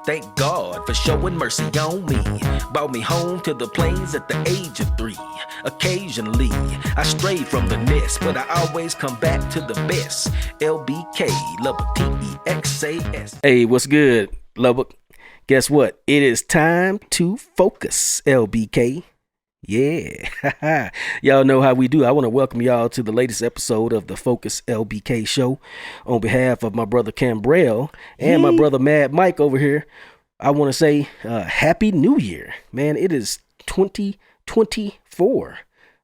Thank God for showing mercy on me. Brought me home to the plains at the age of 3. Occasionally, I strayed from the nest, but I always come back to the best. LBK, Lubbock, Texas. Hey, what's good, Lubbock? Guess what? It is time to focus, LBK. Yeah, y'all know how we do. I want to welcome y'all to the latest episode of the Focus LBK show. On behalf of my brother Cambrell and my brother Mad Mike over here, I want to say Happy New Year. Man, it is 2024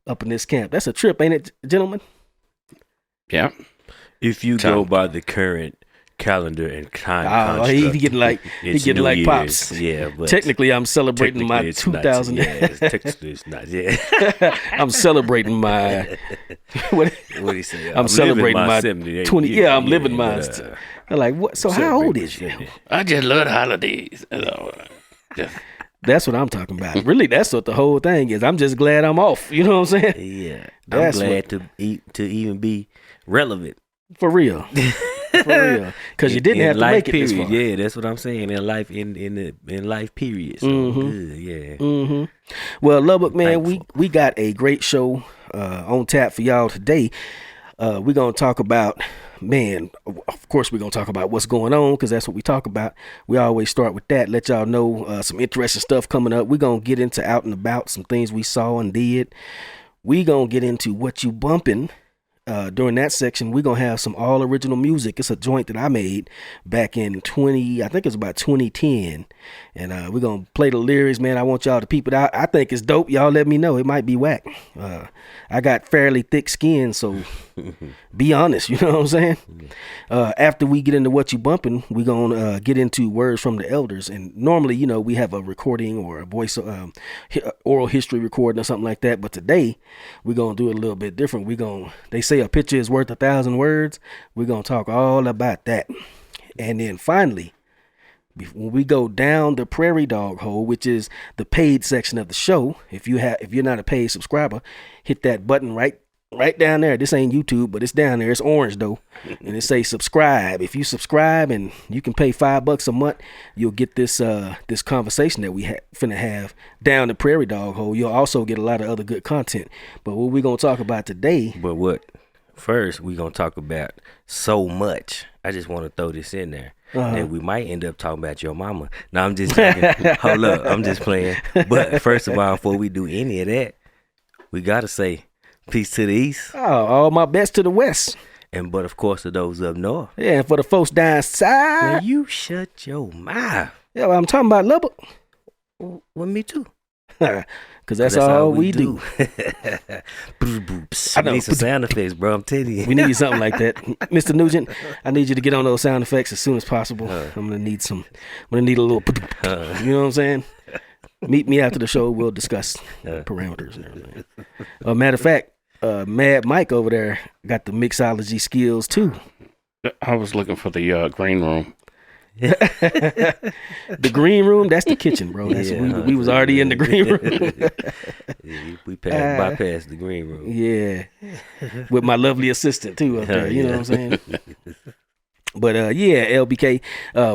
up in this camp. That's a trip, ain't it, gentlemen? Yeah. If you go by the current calendar and time construct, he getting like pops. Yeah, but technically I'm celebrating my 2000. Technically it's not. Yeah, I'm celebrating my what do you say? I'm celebrating my 20. Yeah, I'm living mine. I'm like, what? So how old is you? I just love the holidays. That's what I'm talking about. Really, that's what the whole thing is. I'm just glad I'm off. You know what I'm saying? Yeah, I'm glad to even be relevant. For real. Because you didn't have to make it period. this far. Yeah, that's what I'm saying. In life, in life period. So good, yeah. Mm-hmm. Well, Lubbock, man, we got a great show on tap for y'all today. We're gonna talk about, man. Of course, we're gonna talk about what's going on because that's what we talk about. We always start with that. Let y'all know some interesting stuff coming up. We're gonna get into out and about, some things we saw and did. We gonna get into what you bumpin'. During that section, we're going to have some all original music. It's a joint that I made back in I think it's about 2010. And we're going to play the lyrics, man. I want y'all to peep it out. I think it's dope. Y'all let me know. It might be whack. I got fairly thick skin, so be honest. You know what I'm saying? After we get into what you bumping, we're going to get into words from the elders. And normally, you know, we have a recording or a voice, oral history recording or something like that. But today, we're going to do it a little bit different. They say a picture is worth 1,000 words. We're going to talk all about that. And then finally, when we go down the prairie dog hole, which is the paid section of the show, if you're not a paid subscriber, hit that button right down there. This ain't YouTube, but it's down there. It's orange though, and it says subscribe. If you subscribe and you can pay $5 a month, you'll get this this conversation that we finna have down the prairie dog hole. You'll also get a lot of other good content. But what we gonna talk about today? But what? First, we gonna talk about so much. I just want to throw this in there. And we might end up talking about your mama. No, I'm just joking. Hold up, I'm just playing. But first of all, before we do any of that, we gotta say peace to the east. Oh, all my best to the west. But of course to those up north. Yeah, and for the folks down south. Now you shut your mouth. Yeah, well, I'm talking about Lubbock. Well, me too. Because that's all we do. I need some sound effects, bro. I'm telling you. We need something like that. Mr. Nugent, I need you to get on those sound effects as soon as possible. I'm going to need a little, you know what I'm saying? Meet me after the show. We'll discuss parameters and everything. Matter of fact, Mad Mike over there got the mixology skills too. I was looking for the green room. The green room, that's the kitchen, bro. We was already in the green room. We bypassed the green room. Yeah, with my lovely assistant too up there. You know what I'm saying? But LBK,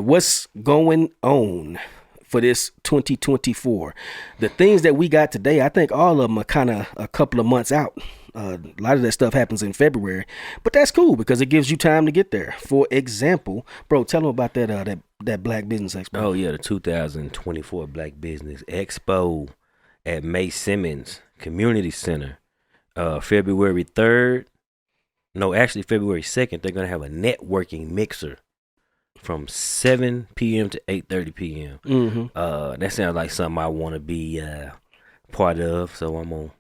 what's going on for this 2024? The things that we got today, I think all of them are kind of a couple of months out. A lot of that stuff happens in February, but that's cool because it gives you time to get there. For example, bro, tell them about that Black Business Expo. Oh yeah, the 2024 Black Business Expo at Mae Simmons Community Center, February 3rd. No, actually February 2nd. They're gonna have a networking mixer from 7 p.m. to 8:30 p.m. That sounds like something I want to be part of, so I'm gonna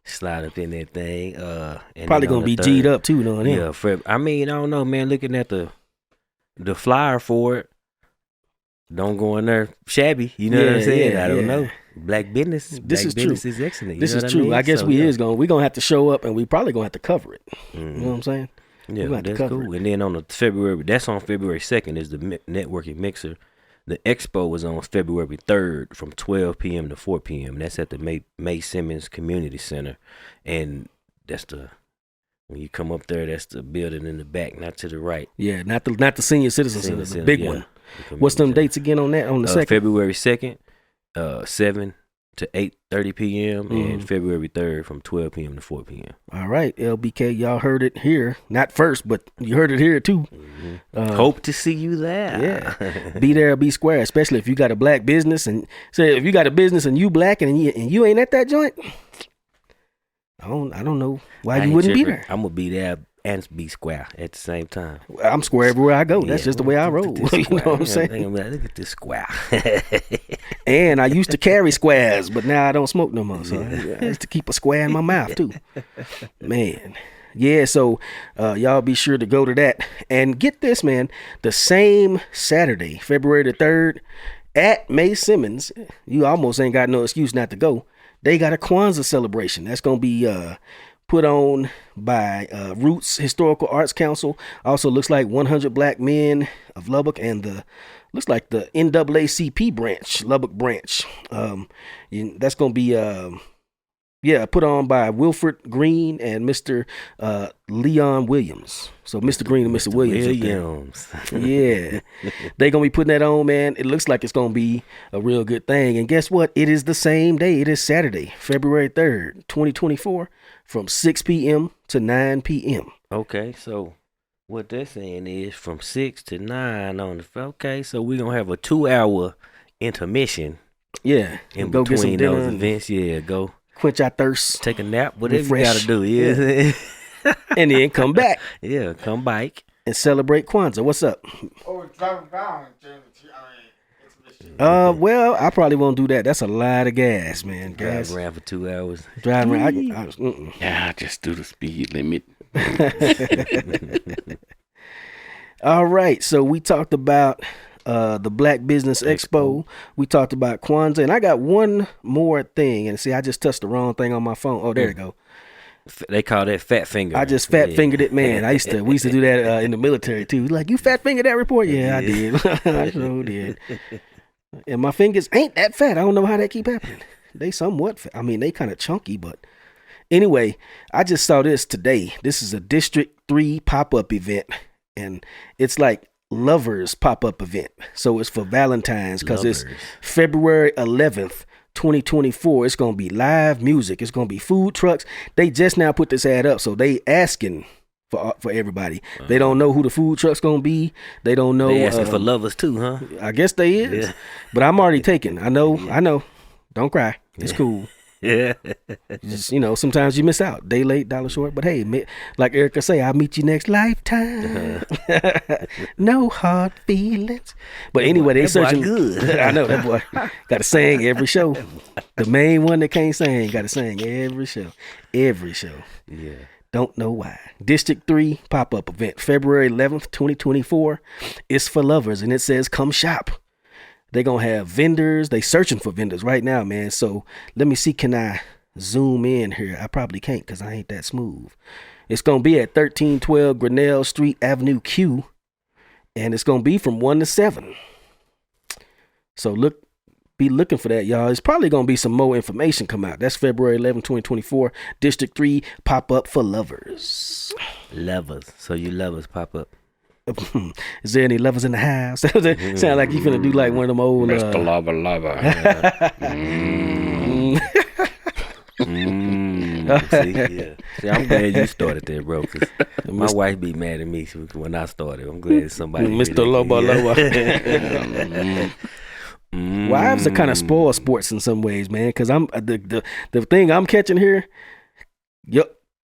slide up in that thing. And probably gonna be G'd up too, though. Yeah, I mean, I don't know, man. Looking at the flyer for it, don't go in there shabby. You know what I'm saying? I don't know. Black business. This is business true. Is excellent. This is true. I guess we're gonna have to show up, and we probably gonna have to cover it. You know what I'm saying? Yeah, that's cool. And then on on February 2nd is the networking mixer. The expo was on February 3rd from 12 p.m. to 4 p.m. That's at the Mae Simmons Community Center. And that's when you come up there, that's the building in the back, not to the right. Yeah, not the senior citizen center, the big one. What's them dates again on that? On the 2nd? February 2nd, 7 to 8:30 p.m. and February 3rd from 12 p.m. to 4 p.m. All right, LBK, y'all heard it here. Not first, but you heard it here too. Hope to see you there. Yeah, be there, be square. Especially if you got a black business, and say if you got a business and you black and you ain't at that joint. I don't know why you wouldn't be there. I'm gonna be there and be square at the same time. I'm square everywhere I go. That's just the way I roll. You know what I'm saying? Look at this square. And I used to carry squares, but now I don't smoke no more. So I used to keep a square in my mouth too. Man. Yeah, so y'all be sure to go to that. And get this, man, the same Saturday, February the 3rd, at Mae Simmons, you almost ain't got no excuse not to go. They got a Kwanzaa celebration. That's going to be put on by Roots Historical Arts Council. Also looks like 100 Black Men of Lubbock and looks like the NAACP branch, Lubbock branch. That's going to be, put on by Wilfred Green and Mr. Leon Williams. So Mr. Green and Mr. Williams. Yeah. They're going to be putting that on, man. It looks like it's going to be a real good thing. And guess what? It is the same day. It is Saturday, February 3rd, 2024, from 6 p.m. to 9 p.m. Okay, so what they're saying is from 6 to 9 on the... Okay, so we're going to have a 2-hour intermission. Yeah. In go get some between dinner those events. Yeah, go... quench our thirst, take a nap, whatever refresh. you gotta do, yeah. And then come back. Yeah, come back and celebrate Kwanzaa. What's up? Oh, driving down. Well, I probably won't do that. That's a lot of gas, man. Gas. Drive around for 2 hours. Drive around. Yeah, just do the speed limit. All right, so we talked about the Black Business Expo. We talked about Kwanzaa, and I got one more thing. And see, I just touched the wrong thing on my phone. Oh, there you go. They call that fat finger. I just fat fingered it, man. We used to do that in the military too. Like, you fat fingered that report? Yeah, I did. I sure did. And my fingers ain't that fat. I don't know how that keep happening. They somewhat fat. I mean, they kind of chunky, but anyway, I just saw this today. This is a District 3 pop-up event, and it's like Lovers pop-up event. So it's for Valentine's because it's February 11th, 2024. It's going to be live music. It's going to be food trucks. They just now put this ad up, so they asking for everybody. They don't know who the food truck's going to be. They don't know. They asking for lovers too, huh? I guess they is. Yeah. But I'm already taken. I know. Don't cry. It's cool. Yeah. Just, sometimes you miss out. Day late, dollar short. But hey, like Erica say, I'll meet you next lifetime. No hard feelings. But anyway, they searching. Good. I know that boy got to sing every show. The main one that can't sing got to sing every show. Every show. Yeah. Don't know why. District 3 pop-up event, February 11th, 2024. It's for lovers, and it says come shop. They're going to have vendors. They searching for vendors right now, man. So let me see. Can I zoom in here? I probably can't because I ain't that smooth. It's going to be at 1312 Grinnell Street, Avenue Q. And it's going to be from 1 to 7. So be looking for that, y'all. It's probably going to be some more information come out. That's February 11, 2024. District 3 pop-up for lovers. Lovers. So you lovers pop up. Is there any lovers in the house? Sound like you finna do like one of them old Mr. Lover. See, I'm glad you started there, bro. Cause my wife be mad at me when I started. I'm glad somebody. Mr. Lover. Wives are kind of spoiled sports in some ways, man. Because I'm the thing I'm catching here.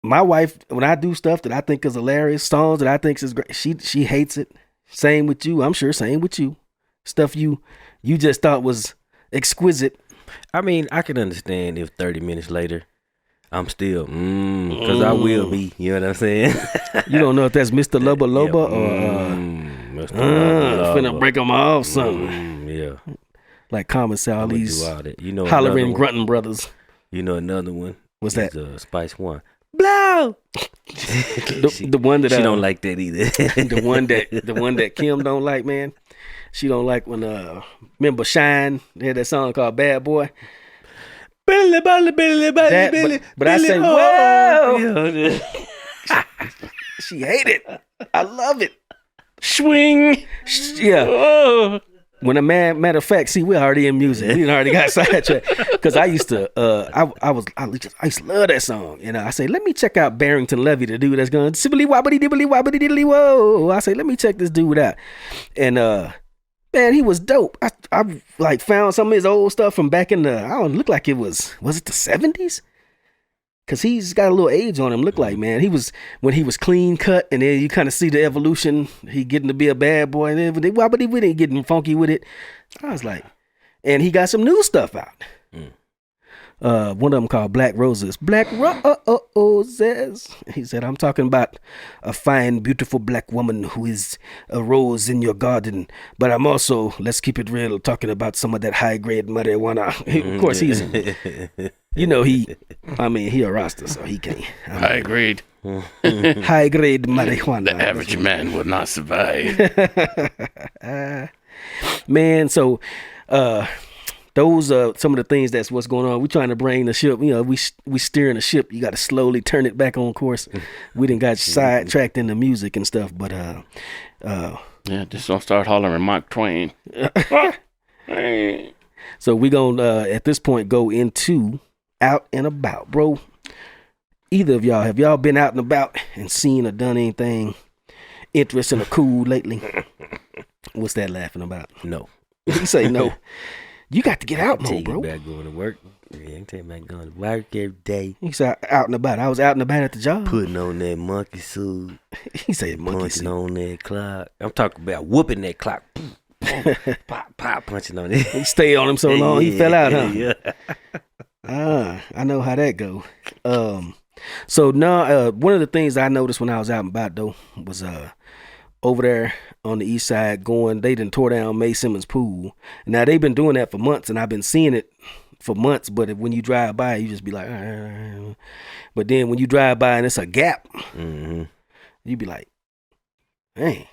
My wife, when I do stuff that I think is hilarious, songs that I think is great, she hates it. Same with you. I'm sure. Same with you. Stuff you just thought was exquisite. I mean, I can understand if 30 minutes later, I'm still, because I will be. You know what I'm saying? You don't know if that's Mr. Loba or Mr. Loba. Finna break them off something. Yeah. Like Common Sal, these that. hollering grunting brothers. You know another one? What's that? Spice One. Blow. the one that she don't like that either. the one that Kim don't like, man. She don't like when remember Shine? They had that song called Bad Boy. Billy. But I say, whoa. She hate it. I love it. Swing. Yeah. Oh. When a matter of fact, see, we're already in music. We already got sidetracked because I used to, I used to love that song. And I say, let me check out Barrington Levy, the dude that's going sibbly wobbly dibbly wobbly diddly whoa. I say, let me check this dude out. And man, he was dope. I like found some of his old stuff from back in the, I don't look like it was it the 70s? Cause he's got a little age on him. Look like, man, when he was clean cut, and then you kind of see the evolution. He getting to be a bad boy, and everything. Why, but he didn't getting funky with it. I was like, and he got some new stuff out. One of them called Black Roses. Black Roses. He said, I'm talking about a fine, beautiful black woman who is a rose in your garden. But I'm also, let's keep it real, talking about some of that high grade marijuana. Of course, he's, you know, he a Rasta, so he can't. High grade. High grade marijuana. The average man would not survive. Man, so, those are some of the things that's what's going on. We're trying to bring the ship, you know, we steering the ship. You got to slowly turn it back on course. We done got sidetracked in the music and stuff, but yeah, just don't start hollering Mark Twain. So we gonna at this point go into out and about, bro. Either of y'all, have y'all been out and about and seen or done anything interesting or cool lately? What's that laughing about? No. You say no. You got to get out more, bro. About going to work. Yeah, I tell you about going to work every day. He said out and about. I was out and about at the job. Putting on that monkey suit. He said monkey suit. Punching on that clock. I'm talking about whooping that clock. Pop, pop, punching on it. He stayed on him so long, he fell out, huh? Yeah. I know how that go. So now, one of the things I noticed when I was out and about, though, was over there on the east side they done tore down Mae Simmons Pool. Now, they've been doing that for months, and I've been seeing it for months, but when you drive by, you just be like, but then when you drive by and it's a gap, you be like, dang,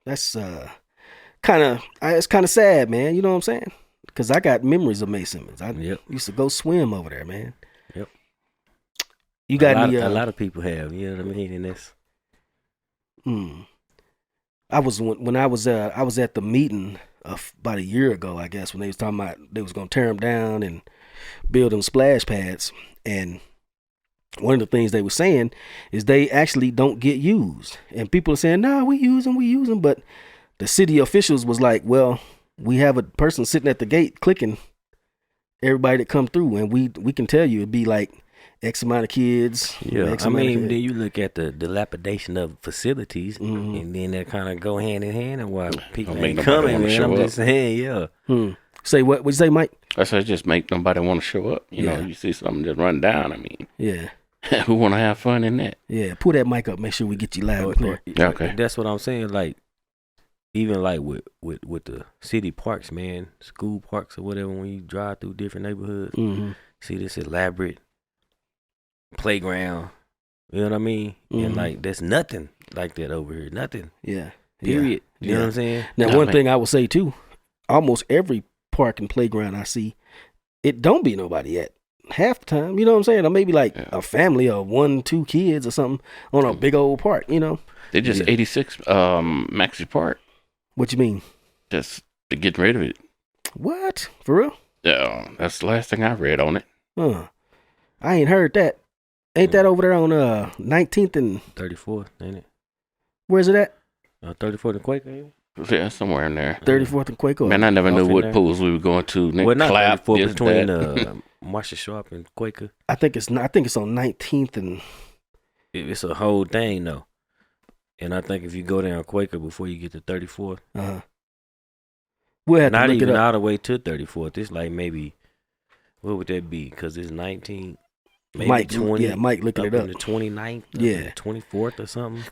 that's it's kind of sad, man. You know what I'm saying? Because I got memories of Mae Simmons. I used to go swim over there, man. Yep. You got a lot of people have, you know what I mean? And that's I was at the meeting about a year ago, I guess, when they was talking about they was gonna tear them down and build them splash pads. And one of the things they were saying is they actually don't get used. And people are saying, "No, we use them," but the city officials was like, "Well, we have a person sitting at the gate clicking everybody that come through, and we can tell you it'd be like X amount of kids." Yeah, I mean, then you look at the dilapidation of facilities, and then that kind of go hand in hand, and why people ain't coming, man. I'm just saying, yeah. Say what? What'd you say, Mike? I said just make nobody want to show up. You know, you see something just run down. I mean, yeah. Who want to have fun in that? Yeah, pull that mic up. Make sure we get you loud and clear. Okay, that's what I'm saying. Like, even like with the city parks, man, school parks or whatever. When you drive through different neighborhoods, see this elaborate playground, you know what I mean? And like there's nothing like that over here. Nothing. Yeah. Period. You know what I'm saying? Now, one thing I would say too, almost every park and playground I see, it don't be nobody at half the time. You know what I'm saying? Or maybe like a family of 1-2 kids or something on a big old park. You know? They just 86 Maxi Park. What you mean? Just getting rid of it. What? For real? Yeah, that's the last thing I read on it. I ain't heard that. Ain't that over there on 19th and 34th, ain't it? Where's it at? 34th and Quaker. Yeah, somewhere in there. 34th and Quaker. Man, I never knew what pools we were going to. Well, not clap 34th, between Marsha Sharp and Quaker. I think it's on 19th and. It's a whole thing though, and I think if you go down Quaker before you get to 34th, we'll have not to look even it up. all the way to 34th. It's like maybe what would that be? Because it's 19. Maybe Mike, 20, Mike looking it up. The 29th, yeah, 24th or something.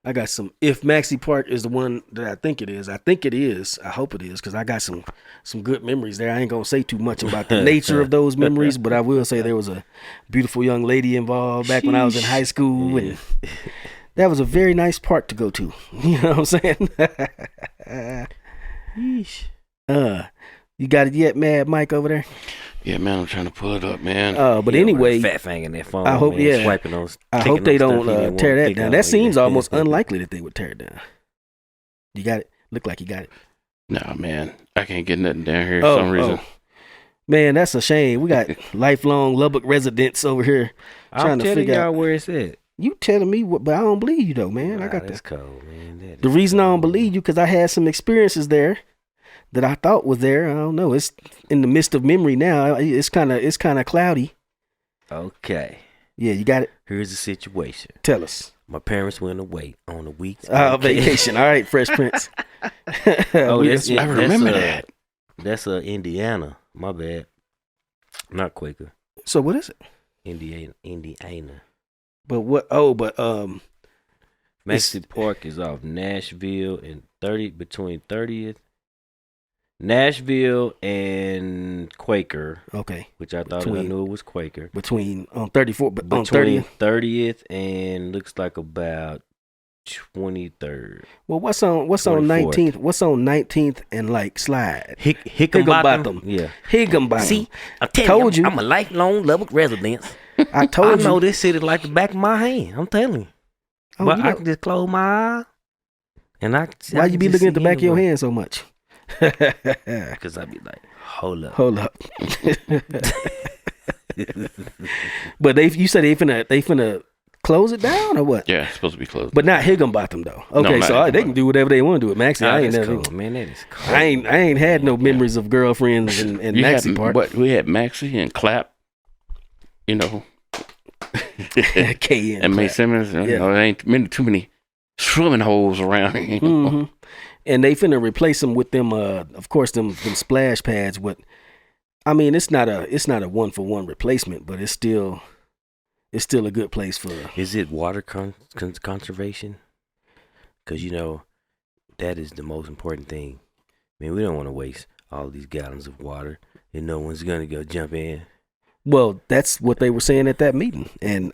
I got some. If Maxi Park is the one that I think it is, I hope it is, because I got some good memories there. I ain't gonna say too much about the nature of those memories, but I will say there was a beautiful young lady involved back when I was in high school, and that was a very nice park to go to. You know what I'm saying? You got it yet, Mad Mike over there? Yeah, man, I'm trying to pull it up, man. But anyway, fat finger in that phone. I hope man, swiping those. I hope they don't tear that down. That seems almost unlikely that they would tear it down. You got it? Look like you got it. Nah, man, I can't get nothing down here for some reason. Man, that's a shame. We got lifelong Lubbock residents over here trying to figure out where it's at. You telling me what? But I don't believe you though, man. I got this cold, man. The reason I don't believe you because I had some experiences there that I thought was there. I don't know. It's in the midst of memory now. It's kind of cloudy. Okay. Yeah, you got it. Here's the situation. Tell us. My parents went away on a week's vacation. All right, Fresh Prince. I remember that. That's Indiana. My bad. Not Quaker. So what is it? Indiana. But what? Maxie Park is off Nashville and between 30th. Nashville and Quaker. Okay. Which I thought I knew it was Quaker. Between 34, but on 30th and looks like about 23rd. Well, what's on 19th? What's on 19th and like Slide? Higginbottom. Yeah. Higginbottom. See, I told you, I'm a lifelong Lubbock resident. I know this city like the back of my hand. I'm telling you. But I can just close my eyes. And why you be looking at the back of your hand so much? Because I be like, hold up. But you said they finna close it down or what? Yeah, it's supposed to be closed. But not Higginbottom though. Okay, so they can do whatever they want to do with Maxie. I ain't never. Cool, man, that is cool. I ain't had no memories of girlfriends and Maxie Park. But we had Maxie and Clap. You know. K and Mae Simmons. You know, there ain't too many swimming holes around. You know? Mm-hmm. And they finna replace them with them, of course, them splash pads. But I mean, it's not a 1-for-1 replacement, but it's still a good place for. Is it water conservation? Because you know that is the most important thing. I mean, we don't want to waste all these gallons of water, and no one's gonna go jump in. Well, that's what they were saying at that meeting, and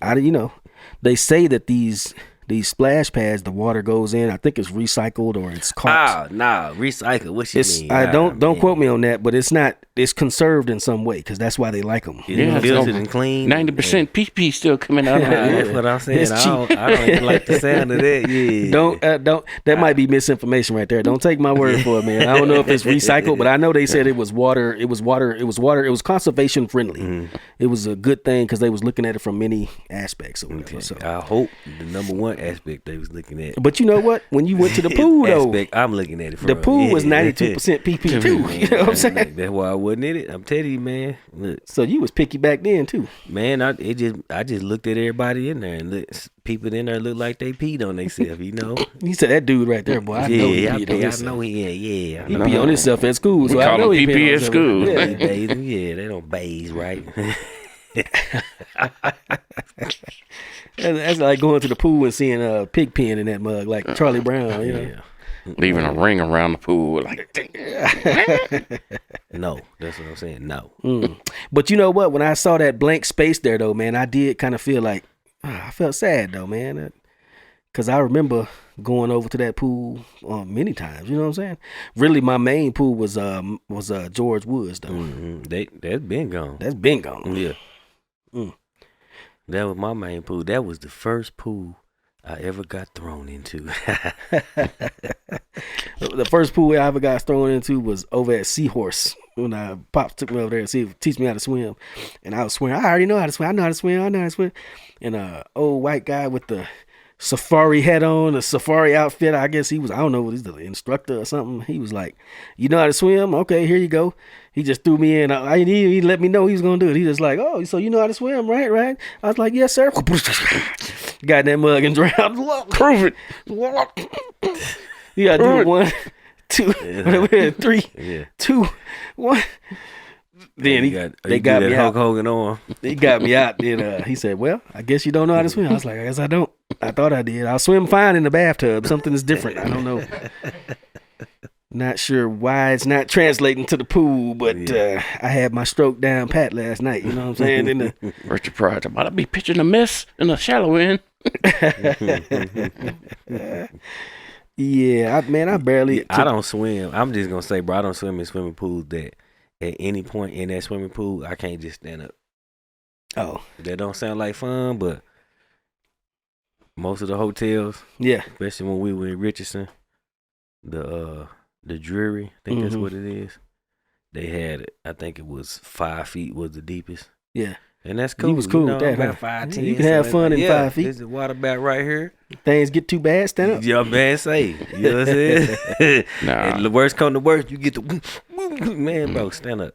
they say that these splash pads, the water goes in. I think it's recycled or it's caught. Recycled. What you mean? Don't quote me on that, but it's not. It's conserved in some way because that's why they like them. Filtered and clean. 90% PP still coming out. That's what I'm saying. I don't even like the sound of that. Yeah. Don't. That might be misinformation right there. Don't take my word for it, man. I don't know if it's recycled, but I know they said it was water. It was water. It was conservation friendly. Mm-hmm. It was a good thing because they was looking at it from many aspects. Or whatever, so. I hope the number one aspect they was looking at. But you know what? When you went to the pool, though, aspect I'm looking at it from. The pool was 92% PP too. You know what I'm saying? That's why I wasn't in it. I'm telling you, man. Look, so you was picky back then too, man. I just looked at everybody in there and people in there looked like they peed on themselves. You know. You said that dude right there, boy. I know he peed on himself at school. So I know he peed at school. Yeah, they don't bathe right. That's like going to the pool and seeing a pig pen in that mug, like Charlie Brown. You know? Leaving a ring around the pool, like. No, that's what I'm saying. No. But you know what? When I saw that blank space there, though, man, I did kind of feel like I felt sad, though, man, because I remember going over to that pool many times. You know what I'm saying? Really, my main pool was George Woods, though. Mm-hmm. That's been gone. That's been gone. Yeah. That was my main pool. That was the first pool I ever got thrown into. The first pool I ever got thrown into was over at Seahorse when Pops took me over there to teach me how to swim. And I was swimming. I already know how to swim. I know how to swim. And old white guy with the safari hat on, a safari outfit. I guess he was, I don't know, he's the instructor or something. He was like, you know how to swim? Okay, here you go. He just threw me in. He let me know he was going to do it. He just like, oh, so you know how to swim, right? I was like, yes, sir. Got in that mug and drowned. Prove it. You got to do 1, 2, 3, 2, 1. Then they got me out. Hulk Hogan on. He got me out. Then he said, well, I guess you don't know how to swim. I was like, I guess I don't. I thought I did. I'll swim fine in the bathtub. Something is different. I don't know. Not sure why it's not translating to the pool, but I had my stroke down pat last night. You know what I'm saying? Richard Pryor, about to be pitching a miss in a shallow end. Yeah, I barely. I don't swim. I'm just gonna say, bro, I don't swim in swimming pools that at any point in that swimming pool, I can't just stand up. Oh, That don't sound like fun, but most of the hotels, yeah. especially when we were in Richardson, the Drury, I think that's what it is. They had, I think it was 5 feet was the deepest. Yeah. And that's cool. You was cool know, with that, about huh? 5'10". You can have fun in 5 feet. This is water back right here. Things get too bad, stand up. Yeah, man, say. You know what I'm saying? Nah. And the worst come to worst, you get the man, bro, stand up.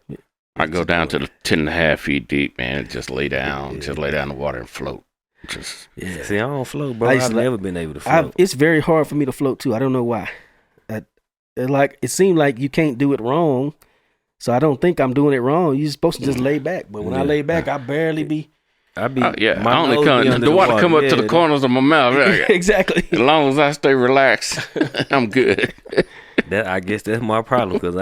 I go down to the 10.5 feet deep, man. And just lay down. Just lay down in the water and float. Just Yeah. See, I don't float, bro. I've never been able to float. It's very hard for me to float too. I don't know why. It seemed like you can't do it wrong, so I don't think I'm doing it wrong. You're supposed to just lay back, but when I lay back, I barely be. I be yeah. my I only nose come be under the water come up to the Yeah. corners of my mouth. Exactly. As long as I stay relaxed, I'm good. That I guess that's my problem because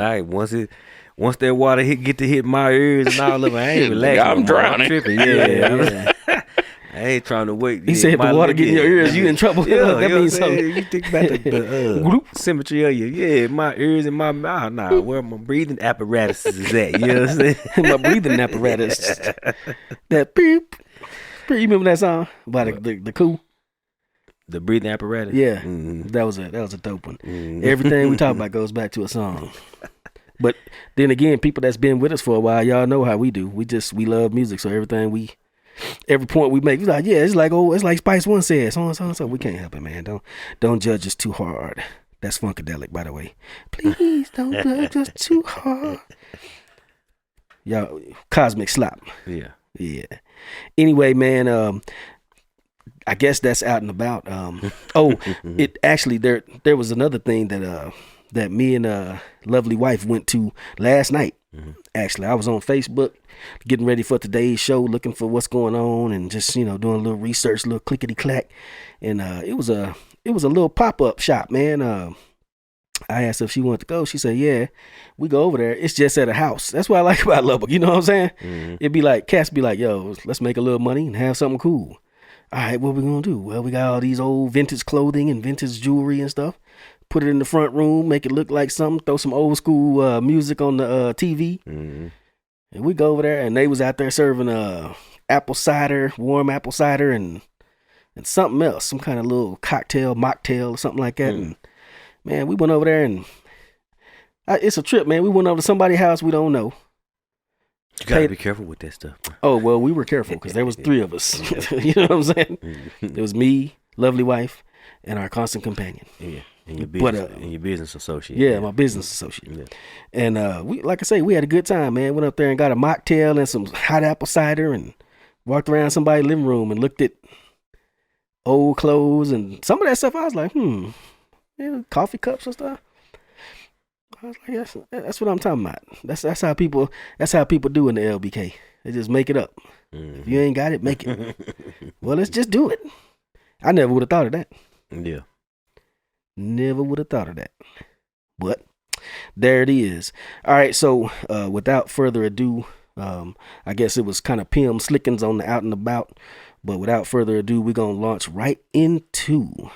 once that water get to hit my ears and all of it, I ain't relaxing. I'm drowning. I'm tripping. Yeah. I ain't trying to wait. He said if the water get in your ears, you in trouble. Yeah, That means something. You think about the symmetry of you. Yeah, my ears and my mouth. Nah, where my breathing apparatus is at. You know what I'm saying? My breathing apparatus. That beep. You remember that song about the cool? The breathing apparatus. Yeah, Mm-hmm. that was a dope one. Everything we talk about goes back to a song. But then again, people that's been with us for a while, y'all know how we do. We love music, so every point we make, we like, yeah, it's like Spice One said, so we can't help it, man. Don't judge us too hard. That's Funkadelic, by the way. Please don't judge us too hard. Y'all, Cosmic Slop. Yeah. Anyway, man, I guess that's out and about. It actually there was another thing that me and lovely wife went to last night. Actually, I was on Facebook getting ready for today's show, looking for what's going on and just doing a little research, a little clickety clack, and it was a little pop-up shop, man. I asked her if she wanted to go. She said, yeah, we go over there. It's just at a house. That's what I like about Lubbock. You know what I'm saying? It'd be like, cats be like, yo, let's make a little money and have something cool. All right, what we gonna do? Well, we got all these old vintage clothing and vintage jewelry and stuff. Put it in the front room, make it look like something, throw some old school music on the TV. And we go over there, and they was out there serving apple cider, warm apple cider, and something else, some kind of little cocktail, mocktail, or something like that. And man, we went over there, and it's a trip, man. We went over to somebody's house we don't know. You gotta be careful with that stuff, bro. Oh, well, we were careful because there was 3 of us. You know what I'm saying? There was me, lovely wife, and our constant companion. Yeah. And your business associate. Yeah, my business associate. Yeah. And we, like I say, we had a good time, man. Went up there and got a mocktail and some hot apple cider and walked around somebody's living room and looked at old clothes and some of that stuff. I was like, coffee cups and stuff. I was like, that's what I'm talking about. That's how people do in the LBK. They just make it up. If you ain't got it, make it. Well, let's just do it. I never would have thought of that. Yeah. Never would have thought of that. But there it is. All right, so without further ado, I guess it was kind of PM Slickins on the out and about. But without further ado, we're going to launch right into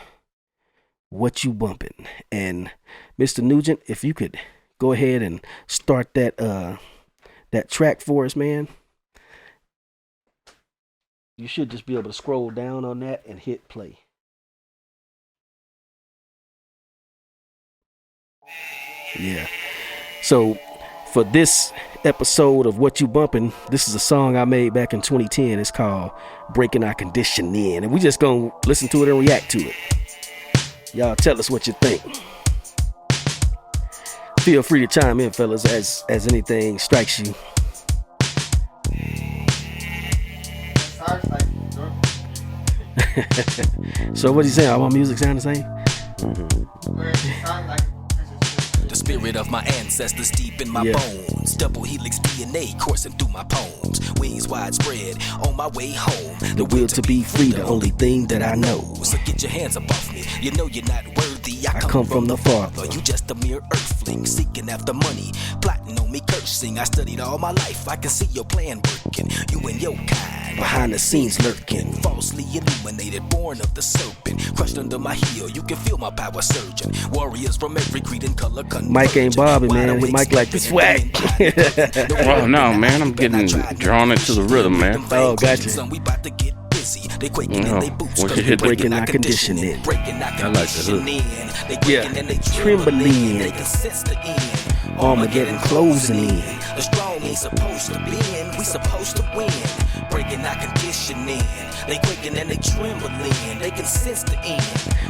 What You Bumpin'. And Mr. Nugent, if you could go ahead and start that track for us, man. You should just be able to scroll down on that and hit play. Yeah. So for this episode of What You Bumpin', this is a song I made back in 2010. It's called Breaking Our Conditioning. And we just gonna listen to it and react to it. Y'all tell us what you think. Feel free to chime in, fellas, as anything strikes you. So what you saying? All my music sound the same? The spirit of my ancestors deep in my bones. Double helix DNA coursing through my poems. Wings widespread on my way home. The will to be free, the only thing that I know. So get your hands up off me. You know you're not worthy empty. I come from the Father. You just a mere earthling, seeking after money, plotting on me, cursing. I studied all my life, I can see your plan working. You and your kind, behind the scenes lurking, falsely illuminated, born of the serpent, crushed under my heel. You can feel my power surging. Warriors from every creed and color. Mike ain't bobbing, man. Mike like the swag. Oh no, man, I'm getting drawn into the rhythm, man. Oh, gotcha. They quaking in they boots, once you hit breaking our conditioning. I like the hook. Yeah, trembling. They can sense the end. Armageddon closing in. The strong ain't supposed to bend. We supposed to win. Breaking our conditioning. They quaking and they trembling. They can sense the end.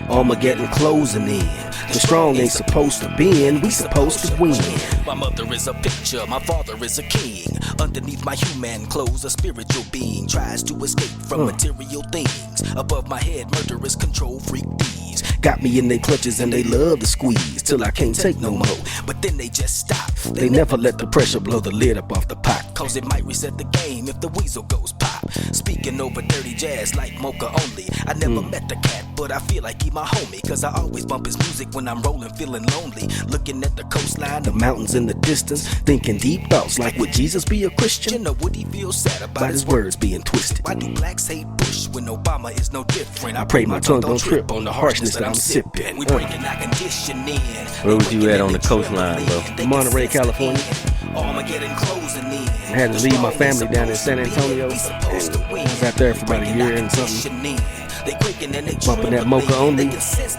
Armageddon closing in. The strong ain't supposed to bend. We supposed to win. My mother is a picture. My father is a king. Underneath my human clothes, a spiritual being tries to escape from material things. Above my head, murderous control freak thieves got me in their clutches and they love to squeeze till I can't take no more. But then they just stop. They never let the pressure blow the lid up off the pot, cause it might reset the game if the weasel goes pop. Speaking over dirty jazz like Mocha only. I never met the cat, but I feel like he my homie, cause I always bump his music when I'm rolling, feeling lonely. Looking at the coastline, the mountains in the distance, thinking deep thoughts like, would Jesus be a Christian? You know, would he feel sad about his words being twisted? Why do blacks hate Bush when Obama is no different? I pray my tongue don't trip on the harshness that I'm sipping. We breaking our conditioning. Where was you at on the coastline, bro? Monterey, California. Armageddon closing in. I had to leave my family down in San Antonio. I was out there for about a year and something. Bumping that Mocha only. That's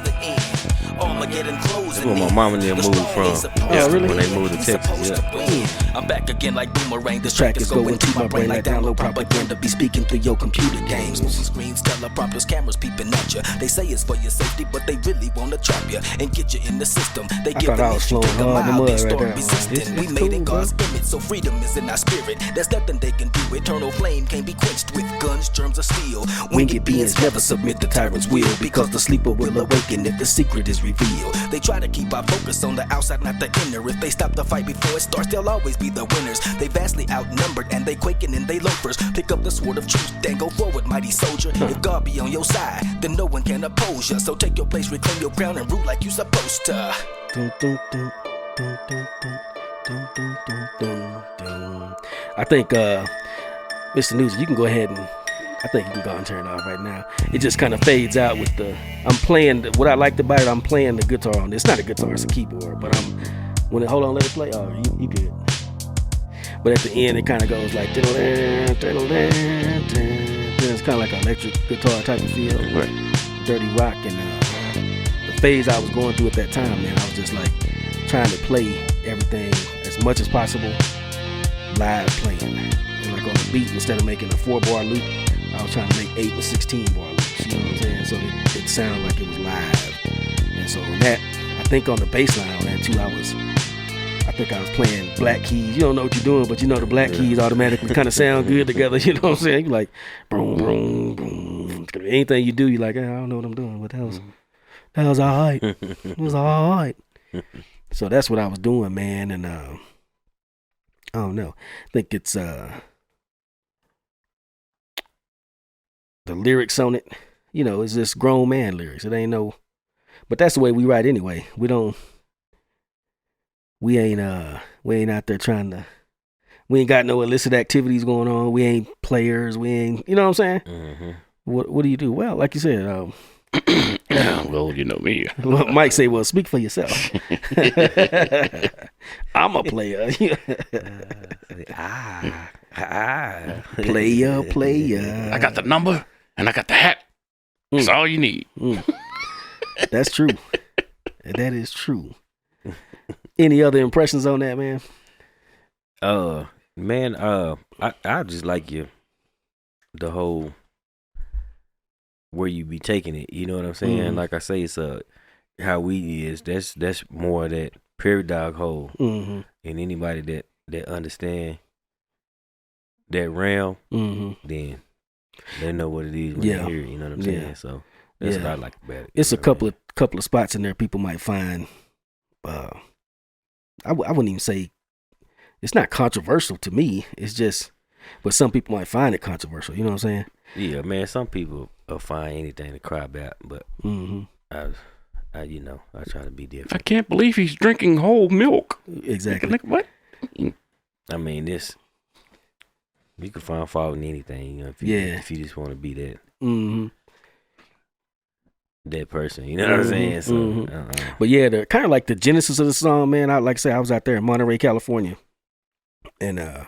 where my mom and them moved from. Yeah, really? When they moved to Texas, yeah. I'm back again like boomerang. This track is going to my brain like download propaganda. Be speaking through your computer games. Moving screens, teleprompters, cameras peeping at you. They say it's for your safety, but they really wanna trap you and get you in the system. They give thought I was flowing hard in the mud right there. Resistant. We made it God's image, so freedom is in our spirit. There's nothing they can do. Eternal flame can't be quenched with guns, germs, or steel. Winged beings never submit to tyrant's will, because the sleeper will awaken if the secret is revealed. They try to keep our focus on the outside, not the inner. If they stop the fight before it starts, they'll always be the winners. They vastly outnumbered and they quaking and they loafers. Pick up the sword of truth, then go forward, mighty soldier. If God be on your side, then no one can oppose you. So take your place, reclaim your crown, and rule like you supposed to. I think, Mr. News, you can go ahead and I think you can go and turn it off right now. It just kind of fades out with the. I'm playing. What I liked about it, I'm playing the guitar on this. It's not a guitar, it's a keyboard. But hold on, let it play. Oh, you good. But at the end, it kind of goes like. It's kind of like an electric guitar type of feel. Right. Dirty rock. And the phase I was going through at that time, man, I was just like trying to play everything as much as possible live playing. And like on the beat, instead of making a 4-bar loop, I was trying to make 8 and 16-bar loops, you know what I'm saying? So it sounded like it was live. And so on that, I think on the bass line on that too, I think I was playing black keys. You don't know what you're doing, but you know the black keys automatically kind of sound good together, you know what I'm saying? You're like, boom, boom, boom. Anything you do, you're like, I don't know what I'm doing, but that was all right. It was all right. So that's what I was doing, man, and I don't know. I think it's the lyrics on it, you know, it's just grown man lyrics. It ain't no, but that's the way we write anyway. We ain't out there trying to, we ain't got no illicit activities going on. We ain't players. We ain't, you know what I'm saying? Mm-hmm. What do you do? Well, like you said, well, you know me. Mike say, well, speak for yourself. I'm a player. Player. I got the number and I got the hat. That's all you need. That's true. That is true. Any other impressions on that, man? I just like the whole where you be taking it. You know what I'm saying? Mm-hmm. Like I say, it's how we is. That's more of that prairie dog hole. Mm-hmm. And anybody that understand that realm, mm-hmm. then they know what it is when they hear it. You know what I'm saying? So that's what I like about it. It's a couple of spots in there people might find. I wouldn't even say it's not controversial to me. It's just, but some people might find it controversial. You know what I'm saying? Yeah, man. Some people will find anything to cry about, but mm-hmm. I try to be I different. can't believe he's drinking whole milk. Exactly. Like, what? I mean, you can find fault in anything, if you just want to be that. Mm-hmm. That person, you know what I'm saying? So, But yeah, the kind of like the genesis of the song, man. I was out there in Monterey, California, and I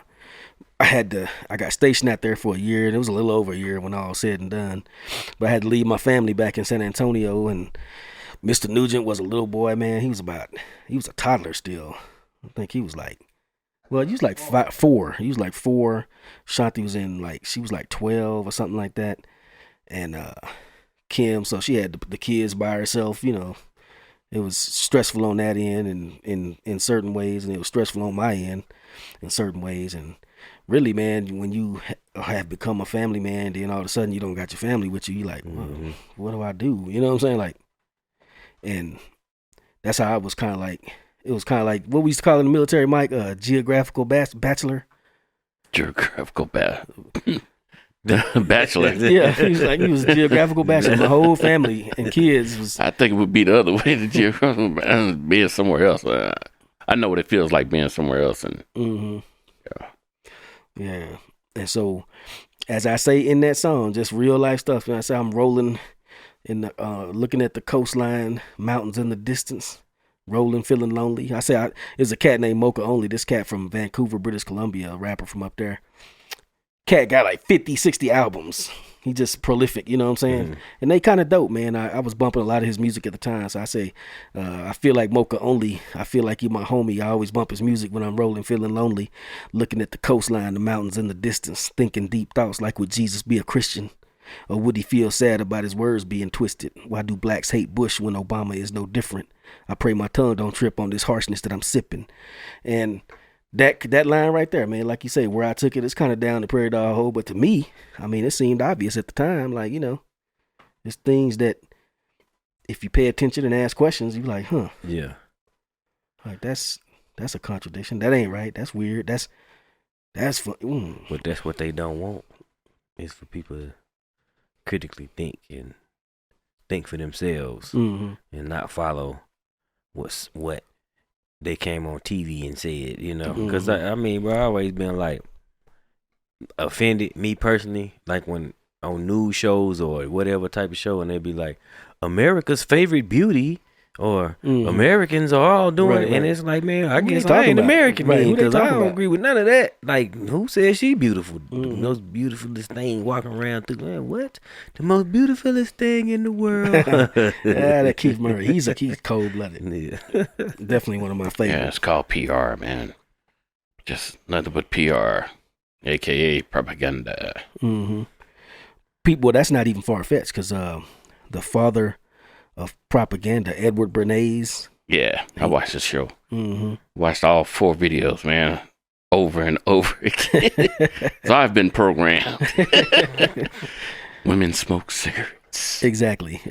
got stationed out there for a year, and it was a little over a year when all was said and done. But I had to leave my family back in San Antonio, and Mr. Nugent was a little boy, man. He was a toddler still. I think he was like 4. He was like 4. Shanti she was like 12 or something like that. And Kim, so she had the kids by herself, It was stressful on that end and in certain ways, and it was stressful on my end in certain ways. And really, man, when you have become a family man, then all of a sudden you don't got your family with you. You like, well, what do I do? You know what I'm saying? Like, and that's how I was kind of like. It was kind of like what we used to call in the military, Mike, geographical bachelor. Geographical bachelor. Yeah, he was a geographical bachelor. The whole family and kids was. I think it would be the other way. The geographical being somewhere else. I know what it feels like being somewhere else, and yeah. And so, as I say in that song, just real life stuff. And I say I'm rolling in the looking at the coastline, mountains in the distance. Rolling, feeling lonely. I say there's a cat named Mocha Only. This cat from Vancouver, British Columbia, a rapper from up there. Cat got like 50, 60 albums. He just prolific, you know what I'm saying? And they kind of dope, man. I was bumping a lot of his music at the time. So I say, I feel like Mocha Only. I feel like you my homie. I always bump his music when I'm rolling, feeling lonely. Looking at the coastline, the mountains in the distance. Thinking deep thoughts like, would Jesus be a Christian? Or would he feel sad about his words being twisted? Why do blacks hate Bush when Obama is no different? I pray my tongue don't trip on this harshness that I'm sipping. And that line right there, man, like you say, where I took it, it's kind of down the prairie dog hole. But to me, I mean, it seemed obvious at the time. Like, there's things that if you pay attention and ask questions, you're like, huh. Yeah. Like, that's a contradiction. That ain't right. That's weird. That's fun. But that's what they don't want, is for people to critically think and think for themselves and not follow what they came on TV and said, because I mean, bro, I always been like offended, me personally, like when on news shows or whatever type of show, and they'd be like, America's favorite beauty, or Americans are all doing it, and it's like, man, I guess I ain't American, man, because I don't agree with none of that. Like, who says she beautiful? The most beautifulest thing walking around through, man, what? The most beautifulest thing in the world. That Keith Murray, he's cold-blooded. Yeah. Definitely one of my favorites. Yeah, it's called PR, man. Just nothing but PR, aka propaganda. People, that's not even far-fetched, because the father of propaganda, Edward Bernays. Yeah, I watched the show. Watched all 4 videos, man, over and over again. So I've been programmed. Women smoke cigarettes. Exactly.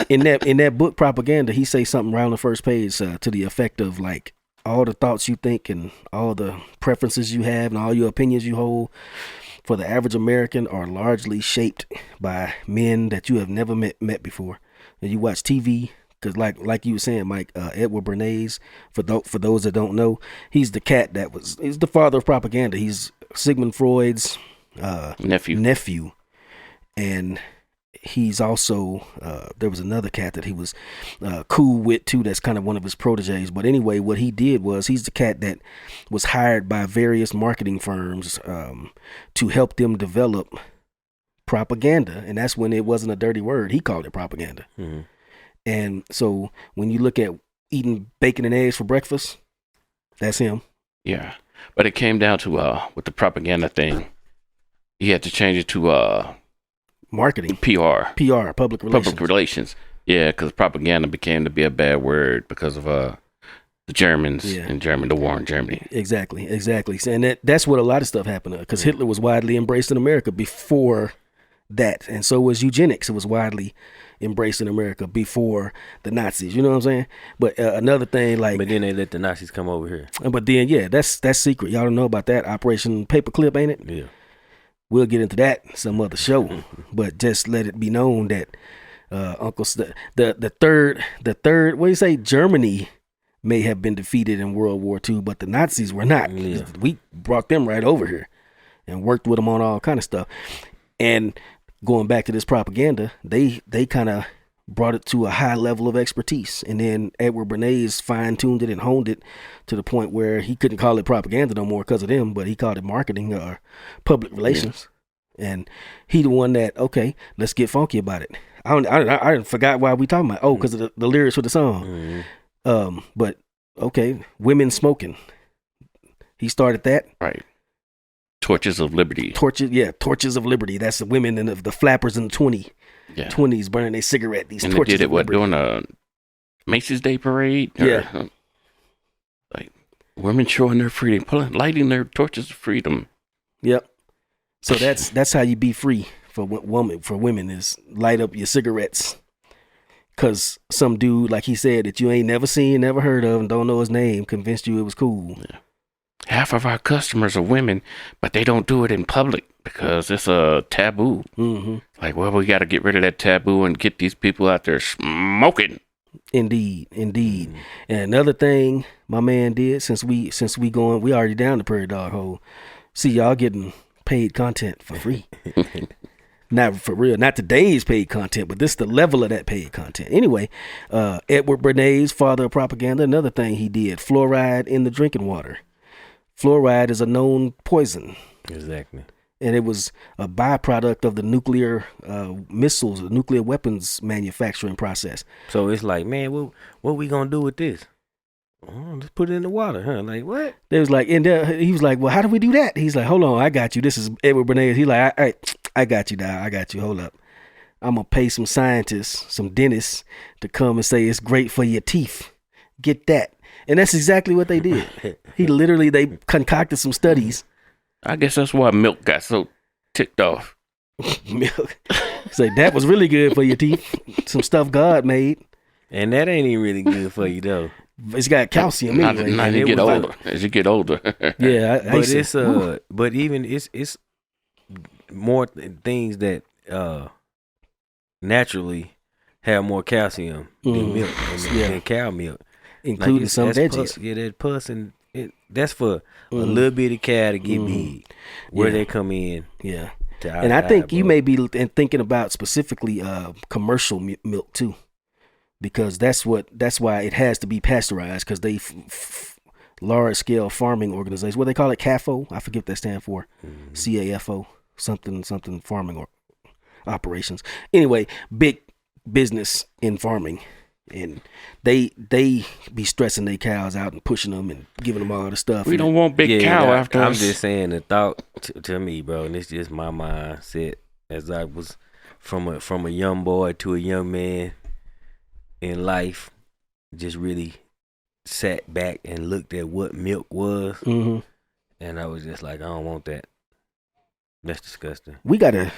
In that book, Propaganda, he say something around the first page to the effect of like, all the thoughts you think and all the preferences you have and all your opinions you hold for the average American are largely shaped by men that you have never met before. And you watch TV, because like you were saying, Mike, Edward Bernays, for those that don't know, he's the cat he's the father of propaganda. He's Sigmund Freud's nephew. And he's also, there was another cat that he was cool with too, that's kind of one of his proteges. But anyway, what he did was, he's the cat that was hired by various marketing firms to help them develop propaganda. And that's when it wasn't a dirty word. He called it propaganda. And so when you look at eating bacon and eggs for breakfast, that's him. Yeah. But it came down to, with the propaganda thing, he had to change it to marketing. PR, public relations. Yeah, because propaganda became to be a bad word because of the Germans in Germany, the war in Germany. Exactly. And that's what a lot of stuff happened, because Hitler was widely embraced in America before that, and so was eugenics. It was widely embraced in America before the Nazis. You know what I'm saying? But another thing, like, but then they let the Nazis come over here. But then, that's secret. Y'all don't know about that Operation Paperclip, ain't it? Yeah. We'll get into that some other show, but just let it be known that The third. What do you say? Germany may have been defeated in World War II, but the Nazis were not. Yeah. We brought them right over here and worked with them on all kind of stuff. And going back to this propaganda, they kind of brought it to a high level of expertise. And then Edward Bernays fine-tuned it and honed it to the point where he couldn't call it propaganda no more because of them, but he called it marketing or public relations. Yeah. And he the one that, okay, let's get funky about it. I forgot why we talking about. Oh, because of the lyrics for the song. But okay, women smoking. He started that. Right. Torches of Liberty. Torches of Liberty. That's the women and the flappers in the 20s burning their cigarette. These and torches they did it of liberty. during a Macy's Day Parade? Like women showing their freedom, lighting their torches of freedom. Yep. So that's how you be free for women is light up your cigarettes. Cause some dude, like he said, that you ain't never seen, never heard of, and don't know his name, convinced you it was cool. Yeah. Half of our customers are women, but they don't do it in public because it's a taboo. Mm-hmm. Like, well, we got to get rid of that taboo and get these people out there smoking. Indeed. And another thing my man did since we already down the prairie dog hole. See, y'all getting paid content for free. Not for real, not today's paid content, but this is the level of that paid content. Anyway, Edward Bernays, father of propaganda, another thing he did, fluoride in the drinking water. Fluoride is a known poison. Exactly. And it was a byproduct of the nuclear missiles, the nuclear weapons manufacturing process. So it's like, man, what we gonna do with this? Oh, just put it in the water, huh? Like, what? They was like, he was like, well, how do we do that? He's like, hold on, I got you. This is Edward Bernays. He's like, I got you, dog. I got you. Hold up. I'm going to pay some scientists, some dentists to come and say it's great for your teeth. Get that. And that's exactly what they did. They concocted some studies. I guess that's why milk got so ticked off. Milk. Say that was really good for your teeth. Some stuff God made. And that ain't even really good for you, though. It's got calcium anyway. As you get older. Yeah, but even it's more things that naturally have more calcium than milk, than cow milk, including like some veggies. That pus and that's for a little bit of cow to get big. Where they come in, and I think you may be thinking about specifically commercial milk too. Because that's why it has to be pasteurized, because they large scale farming organizations, what they call it, CAFO, I forget what that stands for, CAFO, something farming operations. Anyway, big business in farming, and they be stressing their cows out and pushing them and giving them all the stuff. We don't want big cow after I'm us. just saying the thought to me, bro, and it's just my mindset as I was from a young boy to a young man in life, just really sat back and looked at what milk was, and I was just like, I don't want that. That's disgusting. We're gonna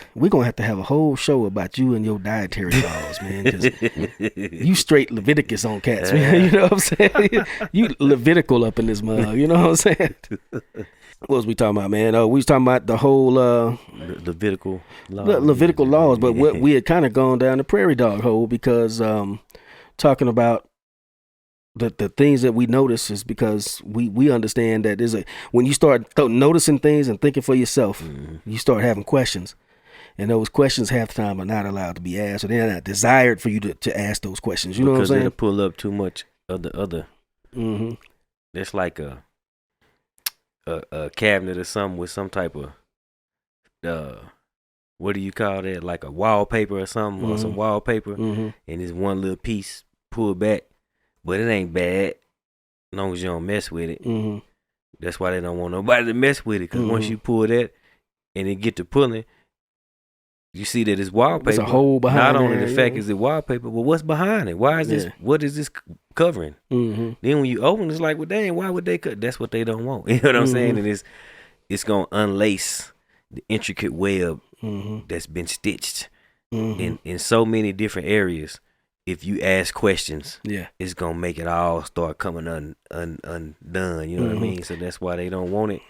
have to have a whole show about you and your dietary laws, man. Cause you straight Leviticus on cats, man. You know what I'm saying? You Levitical up in this mug. You know what I'm saying? What was we talking about, man? We was talking about the whole Levitical laws, but what we had kind of gone down the prairie dog hole because talking about the things that we notice is because we understand that when you start noticing things and thinking for yourself, you start having questions, and those questions half the time are not allowed to be asked, or they're not desired for you to ask those questions. You know what I'm saying? Because it'll pull up too much of the other. It's like a cabinet or something with some type of what do you call that? Like a wallpaper or something, or some wallpaper, and it's one little piece pulled back. But it ain't bad, as long as you don't mess with it. That's why they don't want nobody to mess with it. Because once you pull that and it get to pulling, you see that it's wallpaper. There's a hole behind it. Not only the fact is it wallpaper, but what's behind it? Why is this? What is this covering? Then when you open, it's like, well, dang, why would they cut? That's what they don't want. You know what I'm saying? And it's gonna unlace the intricate web that's been stitched in so many different areas. If you ask questions, it's gonna make it all start coming undone. You know what I mean? So that's why they don't want it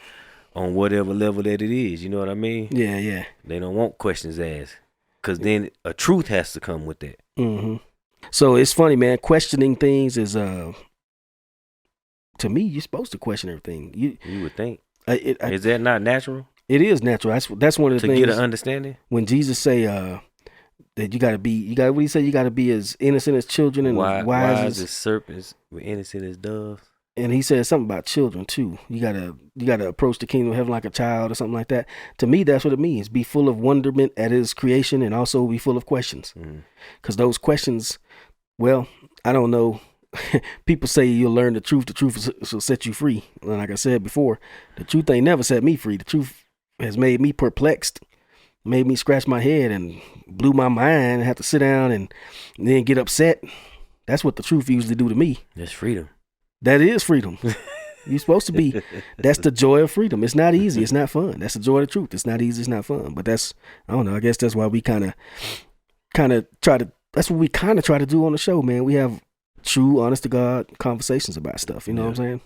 on whatever level that it is. You know what I mean? Yeah. They don't want questions asked. Because then a truth has to come with that. Mm-hmm. So it's funny, man. Questioning things is to me, you're supposed to question everything. You would think. Is that not natural? It is natural. That's one of the things. To get an understanding. When Jesus say that you got what he said, you got to be as innocent as children and wise as serpents, innocent as doves. And he said something about children too. You gotta approach the kingdom of heaven like a child or something like that. To me, that's what it means. Be full of wonderment at his creation and also be full of questions. Because those questions, well, I don't know. People say you'll learn the truth will set you free. And like I said before, the truth ain't never set me free. The truth has made me perplexed, made me scratch my head and blew my mind and have to sit down and then get upset. That's what the truth usually do to me. That's freedom. That is freedom. You're supposed to be. That's the joy of freedom. It's not easy. It's not fun. That's the joy of the truth. It's not easy. It's not fun. But that's, I don't know. I guess that's why we kind of try to. That's what we kind of try to do on the show, man. We have true, honest to God conversations about stuff. You know what I'm saying?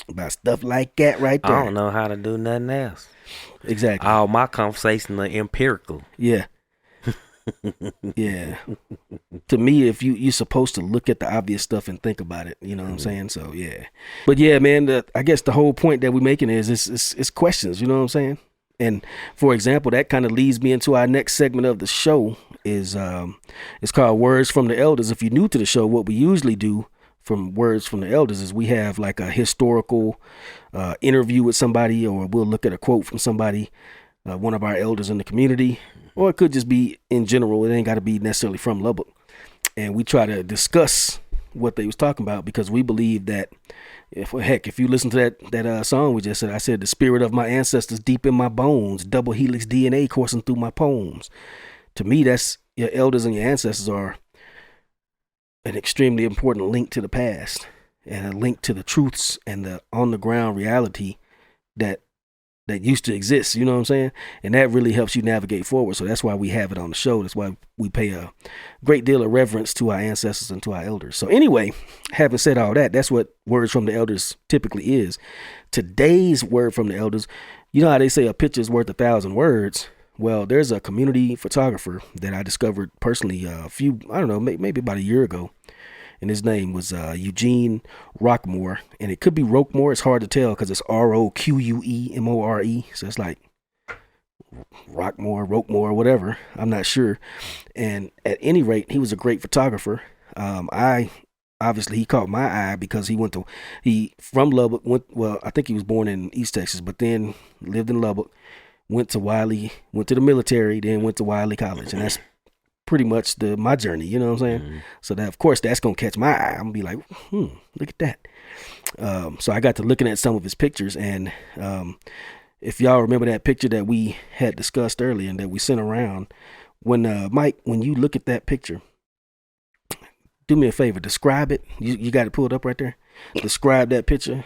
About stuff like that right there. I don't know how to do nothing else. Exactly. All my conversations are empirical. Yeah. Yeah. To me, if you're supposed to look at the obvious stuff and think about it, you know what I'm saying? So yeah. But yeah, man, I guess the whole point that we're making is it's questions, you know what I'm saying? And for example, that kind of leads me into our next segment of the show is it's called Words from the Elders. If you're new to the show, what we usually do from Words from the Elders is we have like a historical interview with somebody, or we'll look at a quote from somebody, one of our elders in the community, or it could just be in general. It ain't got to be necessarily from Lubbock. And we try to discuss what they was talking about, because we believe that if you listen to that song we just said, I said, the spirit of my ancestors deep in my bones, double helix DNA coursing through my poems. To me, that's your elders and your ancestors are an extremely important link to the past and a link to the truths and the on the ground reality that used to exist, you know what I'm saying? And that really helps you navigate forward. So that's why we have it on the show. That's why we pay a great deal of reverence to our ancestors and to our elders. So anyway, having said all that, that's what Words from the Elders typically is. Today's Word from the Elders, you know how they say a picture's worth 1,000 words? Well, there's a community photographer that I discovered personally maybe about a year ago. And his name was Eugene Rockmore. And it could be Roquemore. It's hard to tell because it's Roquemore. So it's like Rockmore, whatever. I'm not sure. And at any rate, he was a great photographer. Obviously, he caught my eye because he from Lubbock, I think he was born in East Texas, but then lived in Lubbock, went to Wiley, went to the military, then went to Wiley College. And that's pretty much my journey, you know what I'm saying? Mm-hmm. So that, of course, that's gonna catch my eye. I'm gonna be like, look at that. So I got to looking at some of his pictures, and if y'all remember that picture that we had discussed earlier and that we sent around, when Mike, when you look at that picture, do me a favor, describe it. You got it pulled up right there. Describe that picture,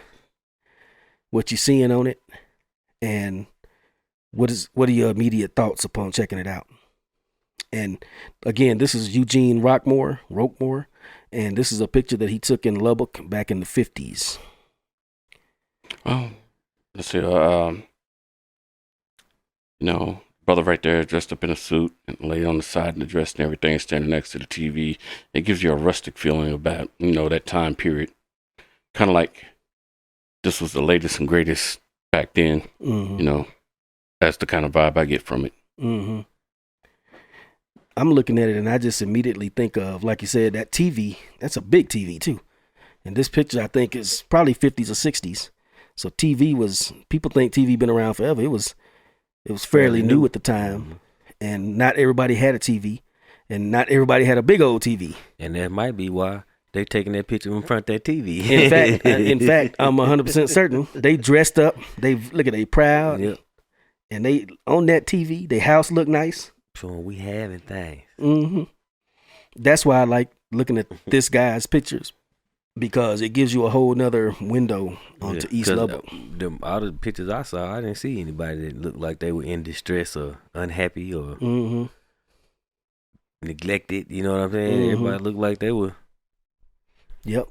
what you seeing on it, and what are your immediate thoughts upon checking it out? And again, this is Eugene Roquemore, and this is a picture that he took in Lubbock back in the 50s. Oh, let's see. Brother right there dressed up in a suit and laid on the side in the dress and everything, standing next to the TV. It gives you a rustic feeling about, that time period. Kind of like this was the latest and greatest back then. Mm-hmm. That's the kind of vibe I get from it. Mm-hmm. I'm looking at it and I just immediately think of, like you said, that TV. That's a big TV too. And this picture, I think, is probably 50s or 60s. So people think TV been around forever. It was fairly new at the time. Mm-hmm. And not everybody had a TV. And not everybody had a big old TV. And that might be why they taking that picture in front of that TV. In fact, I'm 100% certain they dressed up. They proud. Yep. And they on that TV. Their house look nice. Showing we having things. Mm-hmm. That's why I like looking at this guy's pictures, because it gives you a whole nother window onto East Lubbock. All the pictures I saw, I didn't see anybody that looked like they were in distress or unhappy or neglected. You know what I'm saying? Mm-hmm. Everybody looked like they were. Yep.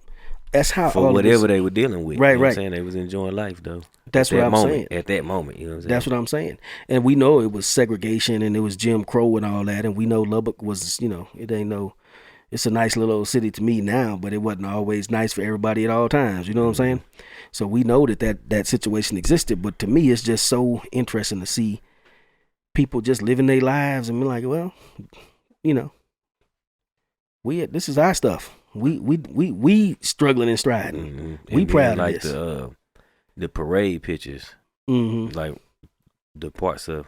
that's how for all whatever of this, they were dealing with. Right, you know what right. I'm saying? They was enjoying life though. That's what I'm saying. At that moment, you know what I'm saying? That's what I'm saying. And we know it was segregation and it was Jim Crow and all that. And we know Lubbock was, it's a nice little old city to me now, but it wasn't always nice for everybody at all times. You know what I'm saying? So we know that situation existed. But to me, it's just so interesting to see people just living their lives and be like, well, this is our stuff. We struggling and striding. Mm-hmm. We proud like of this. The parade pictures, Mm-hmm. like the parts of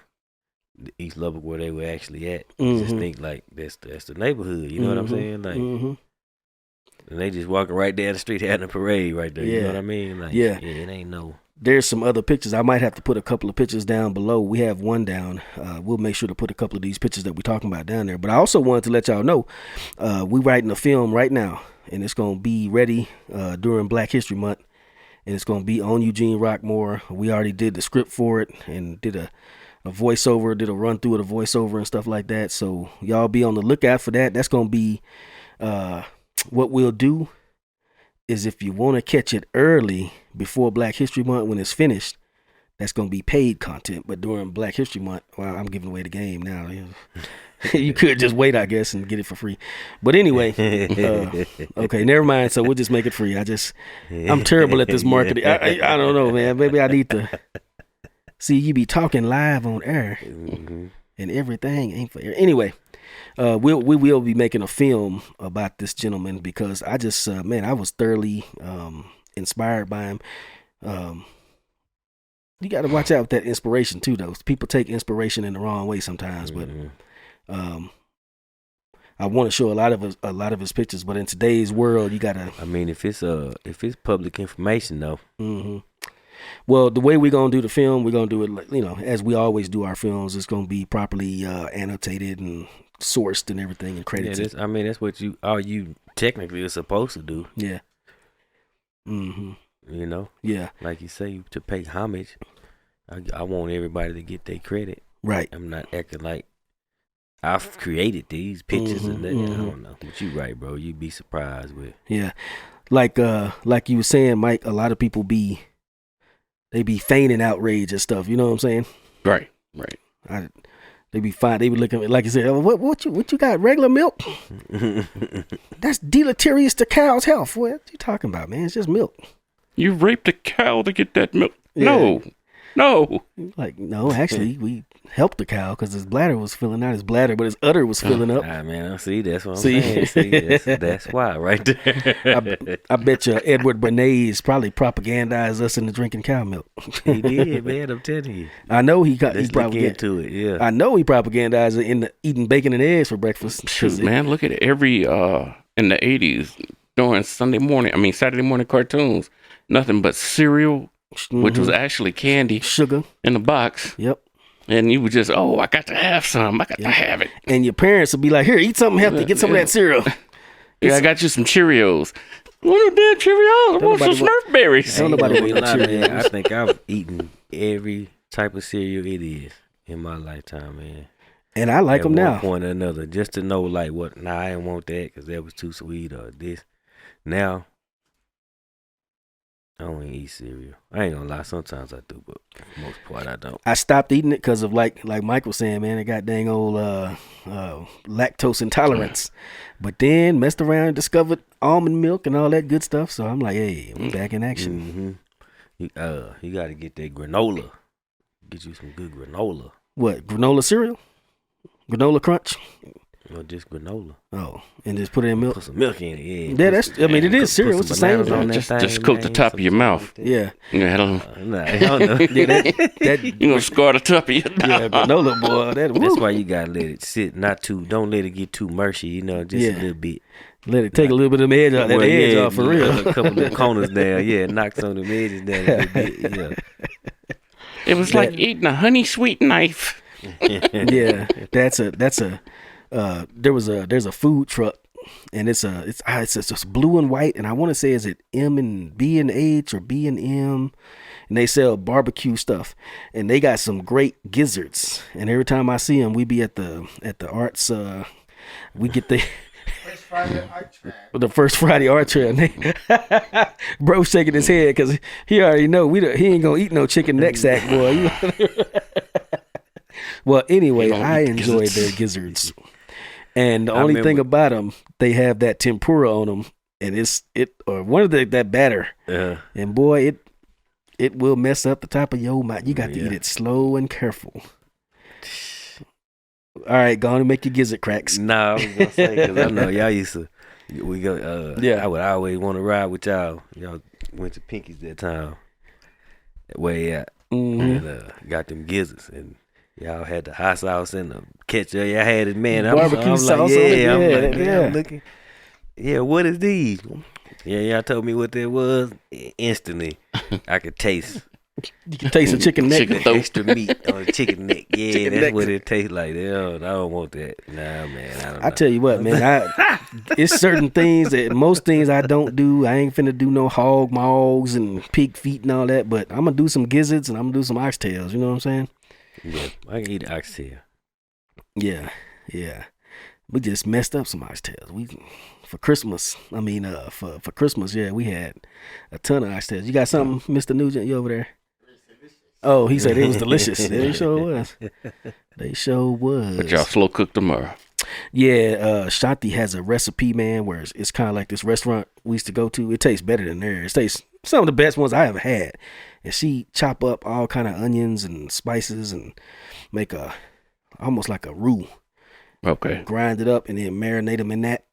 the East Lubbock where they were actually at. Mm-hmm. Just think like that's the neighborhood. You know what I'm saying? Like, mm-hmm. and they just walking right down the street having a parade right there. Yeah. You know what I mean? Like, Yeah. it ain't no. There's some other pictures. I might have to put a couple of pictures down below. We have one down. We'll make sure to put a couple of these pictures that we're talking about down there. But I also wanted to let y'all know we're writing a film right now, and it's going to be ready during Black History Month, and it's going to be on Eugene Rockmore. We already did the script for it and did a voiceover, did a run through of the voiceover and stuff like that. So y'all be on the lookout for that. That's going to be what we'll do. Is if you want to catch it early before Black History Month when it's finished, that's going to be paid content. But during Black History Month, well, I'm giving away the game now. You could just wait, I guess, and get it for free. But anyway, okay, never mind. So we'll just make it free. I'm terrible at this marketing. I don't know, man. Maybe I need to see you be talking live on air and everything ain't for air. Anyway. We will be making a film about this gentleman because I just I was thoroughly inspired by him. You got to watch out with that inspiration too, though. People take inspiration in the wrong way sometimes, but I want to show a lot of his pictures. But in today's world, you gotta. I mean, if it's public information though. Mm-hmm. Well, the way we're going to do the film, we're going to do it, as we always do our films. It's going to be properly annotated and sourced and everything and credited. Yeah, that's what you technically are supposed to do. Yeah. Mm-hmm. Yeah. Like you say, to pay homage. I want everybody to get their credit. Right. I'm not acting like I've created these pictures and that. I don't know. But you right, bro. You'd be surprised with. Yeah. Like you were saying, Mike, a lot of people be feigning outrage and stuff. You know what I'm saying? Right. They be fine. They be looking like you said. What you got? Regular milk? That's deleterious to cow's health. What you talking about, man? It's just milk. You raped a cow to get that milk? Yeah. No. Like, no, actually, we helped the cow because his bladder was filling out. His bladder, but his udder was filling up. Man, see, that's what I'm saying. See, that's why right there. I bet you Edward Bernays probably propagandized us into drinking cow milk. He did, man. I'm telling you. I know he look into it. Yeah. I know he propagandized it in eating bacon and eggs for breakfast. Shoot, man, look at it. Every in the 80s during Saturday morning cartoons, nothing but cereal. Which was actually candy, sugar in the box. Yep. And you would just, I got to have some. I got to have it. And your parents would be like, "Here, eat something healthy. Get some of that cereal." I got you some Cheerios. Want no damn Cheerios? I want some Smurf berries. Don't nobody want Cheerios. I think I've eaten every type of cereal it is in my lifetime, man. And I like them now. At one point or another, just to know like what. Nah, I didn't want that because that was too sweet or this. Now. I don't eat cereal. I ain't gonna lie. Sometimes I do, but for the most part, I don't. I stopped eating it because of like Mike was saying, man, it got dang old lactose intolerance. But then messed around and discovered almond milk and all that good stuff. So I'm like, hey, we're back in action. Mm-hmm. You got to get that granola. Get you some good granola. What, granola cereal? Granola crunch? Or just granola. Oh, and just put it in milk. Put some milk in it. Yeah, it is cereal. It's the same. Just coat the top of your mouth. Yeah. I don't know. Yeah, you gonna scar the top of your mouth. Yeah, granola boy. That's why you gotta let it sit. Don't let it get too mushy. Just a little bit. Let it take a little bit of the edge off. That edge off for real. A couple of corners down. Yeah, knock some of the edges down a little bit. Yeah. It was like eating a honey sweet knife. Yeah, there's a food truck, and it's blue and white, and I want to say, is it M and B and H or B and M, and they sell barbecue stuff, and they got some great gizzards, and every time I see them, we be at the arts, we get the The first Friday art trail. Bro shaking his head because he already know he ain't gonna eat no chicken neck sack, boy. Well, anyway, I enjoyed their gizzards, and the only thing about them, they have that tempura on them, and one of that batter, and boy, it will mess up the top of your mouth. You got to eat it slow and careful. All right, go on and make your gizzard cracks. Nah, I was gonna say because I know y'all used to. We go. I would always want to ride with y'all. Y'all went to Pinky's that time. Way out, and got them gizzards, and y'all had the hot sauce and the ketchup. Y'all had it, man. Barbecue sauce. I'm looking. Yeah, what is these? Yeah, y'all told me what that was. Instantly, I could taste. You can taste the chicken neck. Extra meat on the chicken neck. Yeah, chicken that's neck. What it tastes like. I don't want that. Nah, man. I tell you what, man. It's certain things that most things I don't do. I ain't finna do no hog maws and pig feet and all that. But I'm gonna do some gizzards and I'm gonna do some oxtails. You know what I'm saying? Yeah, I can eat oxtail. Yeah. We just messed up some oxtails. For Christmas. I mean, for Christmas, we had a ton of oxtails. You got something, Mr. Nugent? You over there? Oh, he said it was delicious. They sure was. But y'all slow cook tomorrow. Yeah, Shanti has a recipe, man, where it's kind of like this restaurant we used to go to. It tastes better than theirs. It tastes some of the best ones I ever had. And she chop up all kind of onions and spices and make almost like a roux. Okay. Grind it up and then marinate them in that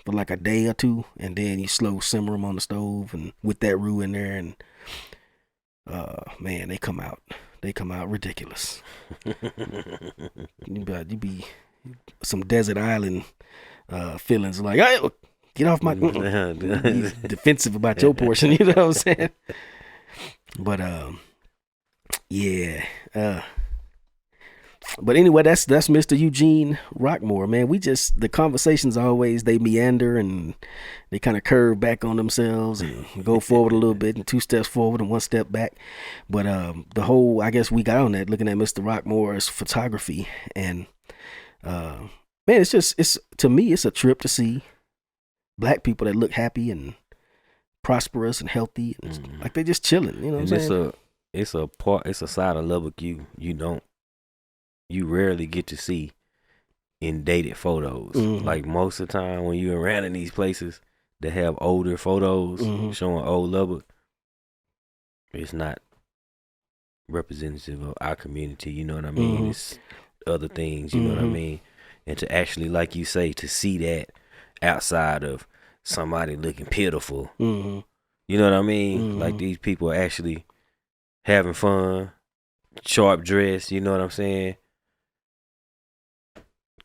for like a day or two, and then you slow simmer them on the stove and with that roux in there, and man, they come out ridiculous. you be some desert island feelings like, hey, get off my defensive about your portion, you know what I'm saying? But but anyway, that's Mr. Eugene Rockmore, man. The conversations always, they meander and they kind of curve back on themselves and go forward a little bit and 2 steps forward and 1 step back. But I guess we got on that looking at Mr. Rockmore's photography, and man, to me, it's a trip to see black people that look happy and prosperous and healthy, and like they just chilling, you know what I'm saying? It's a side of Lubbock you rarely get to see in dated photos. Mm-hmm. Like most of the time when you're around in these places that have older photos showing old Lubbock, it's not representative of our community, you know what I mean? Mm-hmm. It's other things, you know what I mean? And to actually, like you say, to see that outside of somebody looking pitiful, you know what I mean? Like these people are actually having fun, sharp dress, you know what I'm saying?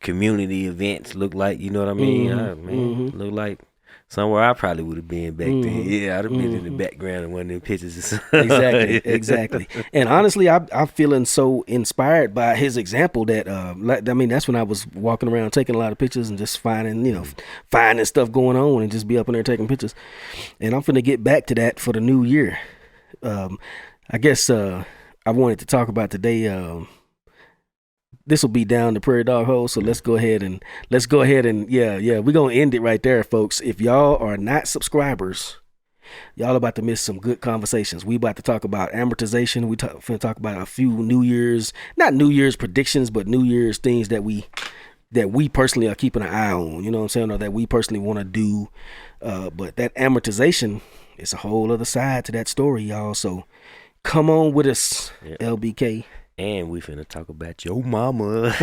Community events look like, you know what I mean? Look like somewhere I probably would have been back then. Yeah, I'd have been in the background of one of them pictures. Exactly. And honestly, I'm feeling so inspired by his example that, that's when I was walking around taking a lot of pictures and just finding stuff going on and just be up in there taking pictures. And I'm finna get back to that for the new year. I guess I wanted to talk about today. This will be down the Prairie Dog Hole, so let's go ahead and we're gonna end it right there, folks. If y'all are not subscribers, y'all about to miss some good conversations. We about to talk about amortization. Finna talk about a few not New Year's predictions, but New Year's things that we personally are keeping an eye on. You know what I'm saying, or that we personally want to do. But that amortization is a whole other side to that story, y'all. So come on with us, LBK. And we finna talk about your mama.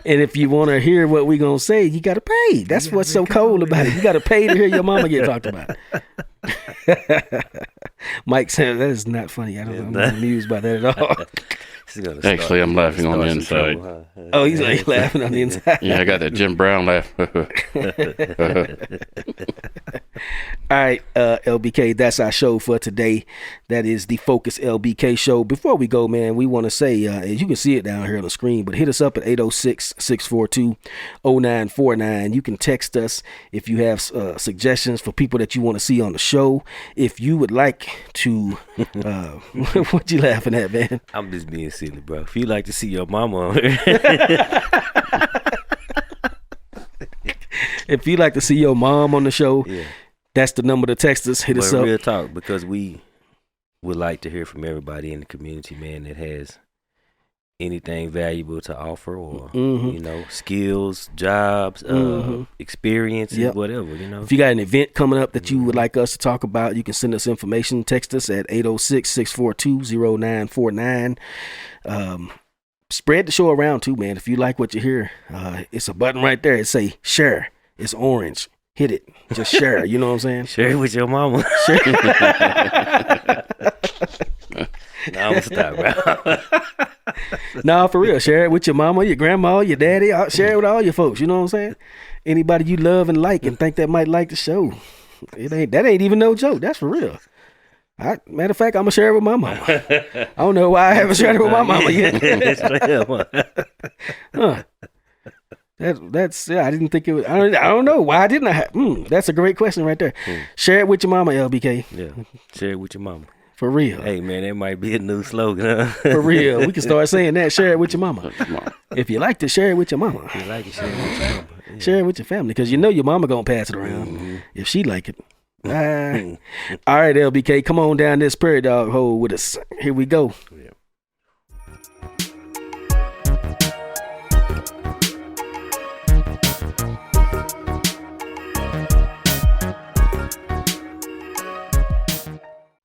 And if you want to hear what we gonna say, you gotta pay. That's what's so cold about it. You gotta pay to hear your mama get talked about. Mike said that is not funny. I'm not amused by that at all. Actually, I'm laughing on the inside. Oh, he's like laughing on the inside. Yeah, I got that Jim Brown laugh. All right, LBK, that's our show for today. That is the Focus LBK show. Before we go, man, we want to say, as you can see it down here on the screen, but hit us up at 806-642-0949. You can text us if you have suggestions for people that you want to see on the show. If you would like to, what you laughing at, man? I'm just being silly, bro. If you like to see your mama on If you'd like to see your mom on the show, Yeah. that's the number to text us. Hit us But up. real talk, because we would like to hear from everybody in the community, man, that has anything valuable to offer, or Mhm. you know, skills, jobs, experiences, Yep. whatever, you know. If you got an event coming up that you would like us to talk about, you can send us information. Text us at 806-642-0949. Spread the show around too, man. If you like what you hear, it's a button right there. It say share. It's orange. Hit it. Just share. You know what I'm saying? Share it with your mama. No, I'm gonna stop, bro. Nah, for real. Share it with your mama, your grandma, your daddy. Share it with all your folks. You know what I'm saying? Anybody you love and like and think that might like the show. That ain't even no joke. That's for real. Matter of fact, I'm gonna share it with my mama. I don't know why I haven't shared it with my mama yet. Huh. That's I didn't think it was. I don't know why didn't I. That's a great question right there. Share it with your mama, LBK. Yeah, share it with your mama. For real. Hey man, that might be a new slogan. Huh? For real. We can start saying that. Share it with your mama. If you like to share it with your mama. If you like it, share it with your mama. Yeah. Share it with your family, because you know your mama gonna pass it around if she like it. All right, LBK, come on down this prairie dog hole with us. Here we go. Yeah.